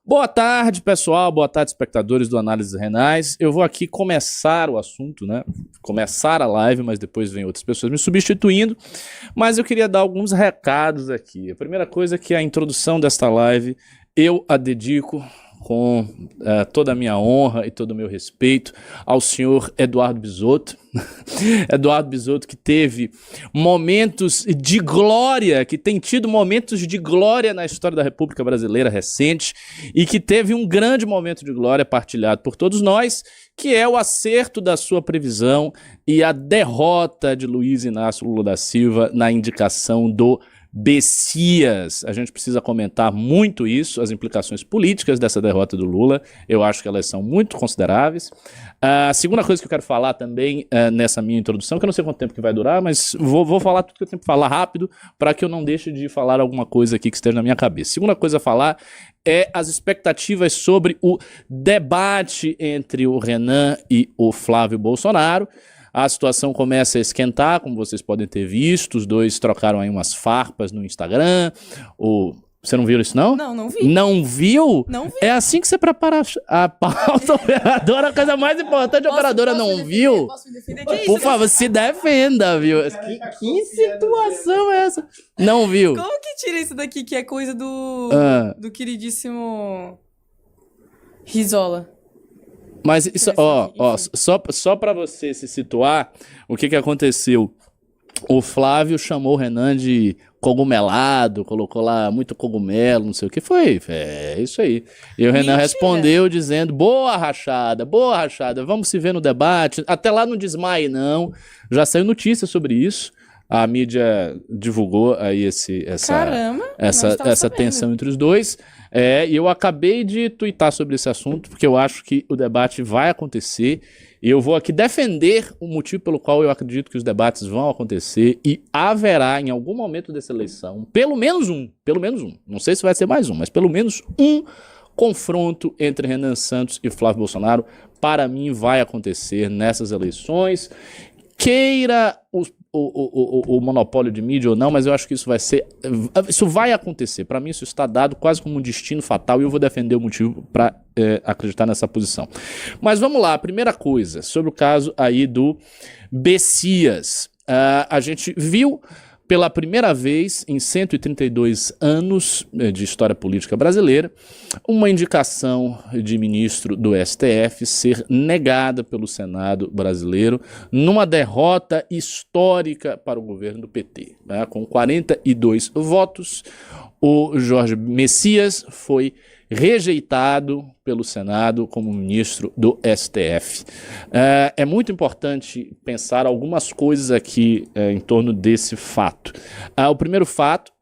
Boa tarde, pessoal. Boa tarde, espectadores do Análises Renais. Eu vou aqui começar o assunto, né? Começar a live, mas depois vem outras pessoas me substituindo. Mas eu queria dar alguns recados aqui. A primeira coisa é que a introdução desta live eu a dedico com toda a minha honra e todo o meu respeito ao senhor Eduardo Bisotto. Eduardo Bisotto, que teve momentos de glória, que tem tido momentos de glória na história da República Brasileira recente e que teve um grande momento de glória partilhado por todos nós, que é o acerto da sua previsão e a derrota de Luiz Inácio Lula da Silva na indicação do Bessias. A gente precisa comentar muito isso, as implicações políticas dessa derrota do Lula. Eu acho que elas são muito consideráveis. A segunda coisa que eu quero falar também nessa minha introdução, que eu não sei quanto tempo que vai durar, mas vou falar tudo que eu tenho que falar rápido, para que eu não deixe de falar alguma coisa aqui que esteja na minha cabeça. Segunda coisa a falar é as expectativas sobre o debate entre o Renan e o Flávio Bolsonaro. A situação começa a esquentar, como vocês podem ter visto, os dois trocaram aí umas farpas no Instagram. Você não viu isso, não? Não, não vi. Não viu? Não vi. É assim que você prepara a pauta, operadora, a coisa mais importante, a operadora não viu? Posso me defender? Que Por isso? favor, se defenda, viu? Que situação é essa? Não viu? Como que tira isso daqui que é coisa do queridíssimo Risola? Mas isso, só para você se situar, o que aconteceu? O Flávio chamou o Renan de cogumelado, colocou lá muito cogumelo, não sei o que foi. É isso aí. E o Renan respondeu dizendo: boa rachada, vamos se ver no debate. Até lá não desmaie, não. Já saiu notícia sobre isso. A mídia divulgou aí essa tensão entre os dois. E eu acabei de tuitar sobre esse assunto, porque eu acho que o debate vai acontecer. E eu vou aqui defender o motivo pelo qual eu acredito que os debates vão acontecer. E haverá, em algum momento dessa eleição, pelo menos um, não sei se vai ser mais um, mas pelo menos um confronto entre Renan Santos e Flávio Bolsonaro, para mim, vai acontecer nessas eleições. Queira o monopólio de mídia ou não, mas eu acho que isso vai acontecer. Para mim isso está dado quase como um destino fatal e eu vou defender o motivo para acreditar nessa posição. Mas vamos lá, a primeira coisa, sobre o caso aí do Bessias. A gente viu pela primeira vez em 132 anos de história política brasileira, uma indicação de ministro do STF ser negada pelo Senado brasileiro numa derrota histórica para o governo do PT. Com 42 votos, o Jorge Messias foi rejeitado pelo Senado como ministro do STF. É muito importante pensar algumas coisas aqui em torno desse fato. O primeiro fato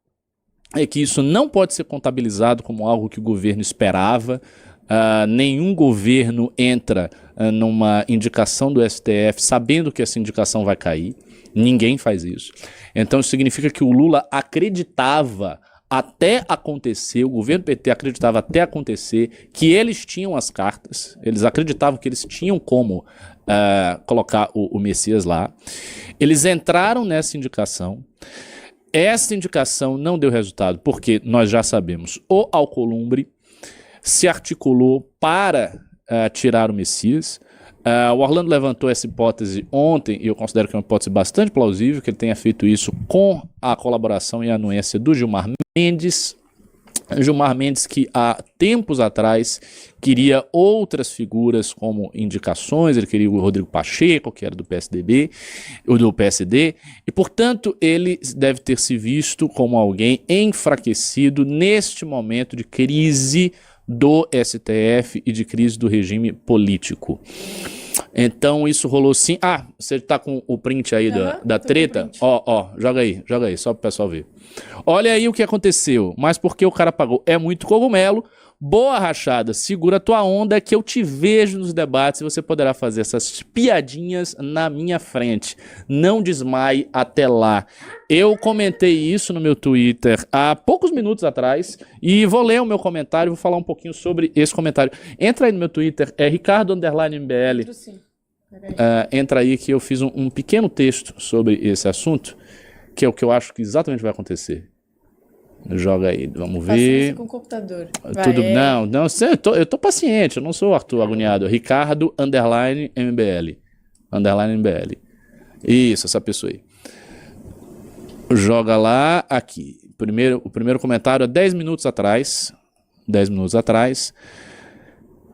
é que isso não pode ser contabilizado como algo que o governo esperava. Nenhum governo entra numa indicação do STF sabendo que essa indicação vai cair. Ninguém faz isso. Então isso significa que o Lula acreditava até acontecer, o governo PT acreditava até acontecer que eles tinham as cartas, eles acreditavam que eles tinham como colocar o Messias lá. Eles entraram nessa indicação. Essa indicação não deu resultado porque nós já sabemos, o Alcolumbre se articulou para tirar o Messias. O Orlando levantou essa hipótese ontem e eu considero que é uma hipótese bastante plausível, que ele tenha feito isso com a colaboração e a anuência do Gilmar Mendes. Gilmar Mendes, que há tempos atrás queria outras figuras como indicações, ele queria o Rodrigo Pacheco, que era do PSDB, ou do PSD, e portanto ele deve ter se visto como alguém enfraquecido neste momento de crise do STF e de crise do regime político. Então isso rolou sim. Você tá com o print aí da treta? Joga aí, só pro pessoal ver. Olha aí o que aconteceu, mas porque o cara pagou. É muito cogumelo. Boa rachada, segura tua onda que eu te vejo nos debates e você poderá fazer essas piadinhas na minha frente. Não desmaie até lá. Eu comentei isso no meu Twitter há poucos minutos atrás e vou ler o meu comentário, vou falar um pouquinho sobre esse comentário. Entra aí no meu Twitter, é Ricardo_MBL. Entra aí que eu fiz um pequeno texto sobre esse assunto, que é o que eu acho que exatamente vai acontecer. Joga aí, vamos Paciência ver. com o computador. Tudo, não, eu tô paciente, eu não sou o Arthur agoniado. Ricardo, _MBL. _MBL. Isso, essa pessoa aí. Joga lá, aqui. O primeiro comentário é 10 minutos atrás. 10 minutos atrás.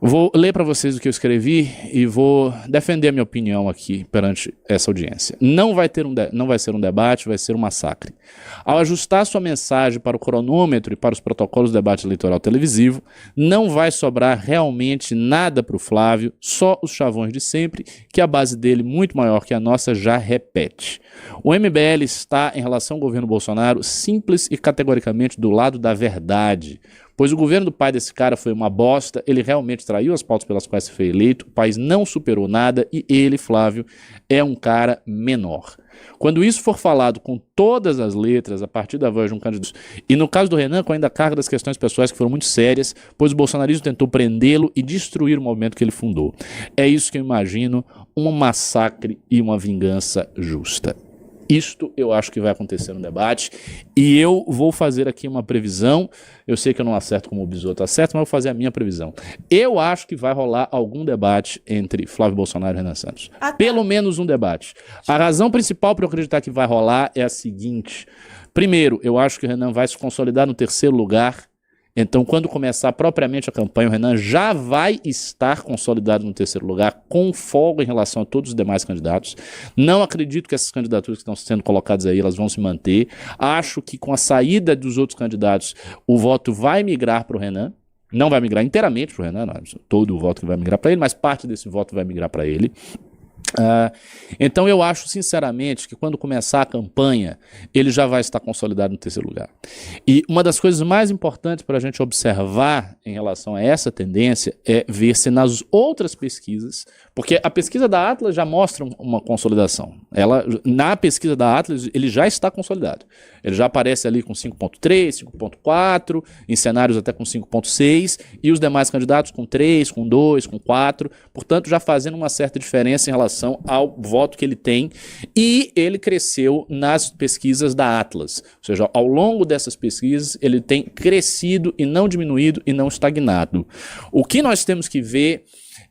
Vou ler para vocês o que eu escrevi e vou defender a minha opinião aqui perante essa audiência. Não vai ser um debate, vai ser um massacre. Ao ajustar sua mensagem para o cronômetro e para os protocolos do debate eleitoral televisivo, não vai sobrar realmente nada para o Flávio, só os chavões de sempre, que a base dele, muito maior que a nossa, já repete. O MBL está, em relação ao governo Bolsonaro, simples e categoricamente do lado da verdade. Pois o governo do pai desse cara foi uma bosta, ele realmente traiu as pautas pelas quais foi eleito, o país não superou nada e ele, Flávio, é um cara menor. Quando isso for falado com todas as letras, a partir da voz de um candidato, e no caso do Renan, com ainda a carga das questões pessoais que foram muito sérias, pois o bolsonarismo tentou prendê-lo e destruir o movimento que ele fundou. É isso que eu imagino, um massacre e uma vingança justa. Isto eu acho que vai acontecer no debate e eu vou fazer aqui uma previsão. Eu sei que eu não acerto como o Bisotto acerta, mas eu vou fazer a minha previsão. Eu acho que vai rolar algum debate entre Flávio Bolsonaro e Renan Santos. Pelo menos um debate. A razão principal para eu acreditar que vai rolar é a seguinte. Primeiro, eu acho que o Renan vai se consolidar no terceiro lugar. Então, quando começar propriamente a campanha, o Renan já vai estar consolidado no terceiro lugar, com folga em relação a todos os demais candidatos. Não acredito que essas candidaturas que estão sendo colocadas aí, elas vão se manter. Acho que com a saída dos outros candidatos, o voto vai migrar para o Renan. Não vai migrar inteiramente para o Renan, não, todo o voto que vai migrar para ele, mas parte desse voto vai migrar para ele. Então eu acho sinceramente que quando começar a campanha ele já vai estar consolidado no terceiro lugar. E uma das coisas mais importantes para a gente observar em relação a essa tendência é ver se nas outras pesquisas, porque a pesquisa da Atlas já mostra uma consolidação. Na pesquisa da Atlas ele já está consolidado. Ele já aparece ali com 5.3, 5.4, em cenários até com 5.6 e os demais candidatos com 3, com 2, com 4, portanto já fazendo uma certa diferença em relação ao voto que ele tem, e ele cresceu nas pesquisas da Atlas, ou seja, ao longo dessas pesquisas ele tem crescido e não diminuído e não estagnado. O que nós temos que ver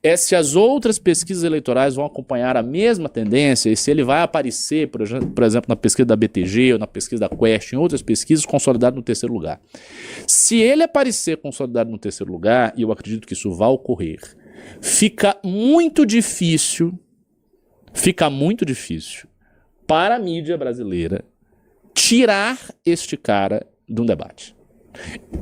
é se as outras pesquisas eleitorais vão acompanhar a mesma tendência e se ele vai aparecer, por exemplo, na pesquisa da BTG ou na pesquisa da Quest, em outras pesquisas, consolidado no terceiro lugar. Se ele aparecer consolidado no terceiro lugar, e eu acredito que isso vai ocorrer, fica muito difícil para a mídia brasileira tirar este cara de um debate.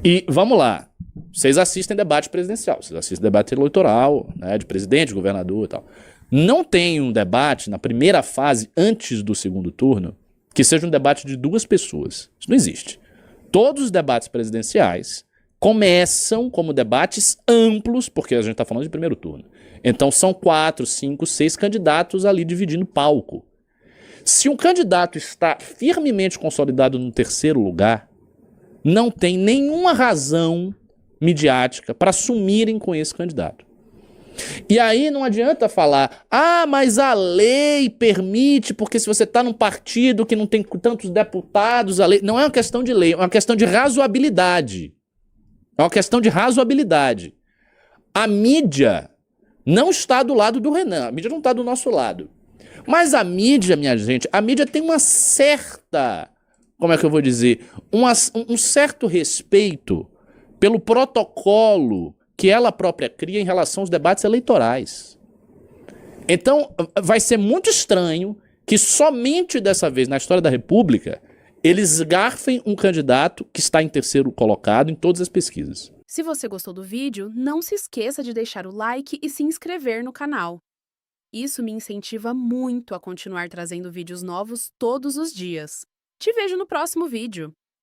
E vamos lá, vocês assistem debate presidencial, vocês assistem debate eleitoral, né, de presidente, governador e tal. Não tem um debate na primeira fase, antes do segundo turno, que seja um debate de duas pessoas. Isso não existe. Todos os debates presidenciais começam como debates amplos, porque a gente está falando de primeiro turno. Então são 4, 5, 6 candidatos ali dividindo palco. Se um candidato está firmemente consolidado no terceiro lugar, não tem nenhuma razão midiática para sumirem com esse candidato. E aí não adianta falar, mas a lei permite, porque se você está num partido que não tem tantos deputados, a lei... Não é uma questão de lei, é uma questão de razoabilidade. É uma questão de razoabilidade. A mídia não está do lado do Renan, a mídia não está do nosso lado. Mas a mídia, minha gente, a mídia tem uma certa, como é que eu vou dizer, um certo respeito pelo protocolo que ela própria cria em relação aos debates eleitorais. Então, vai ser muito estranho que somente dessa vez, na história da República, eles garfem um candidato que está em terceiro colocado em todas as pesquisas. Se você gostou do vídeo, não se esqueça de deixar o like e se inscrever no canal. Isso me incentiva muito a continuar trazendo vídeos novos todos os dias. Te vejo no próximo vídeo!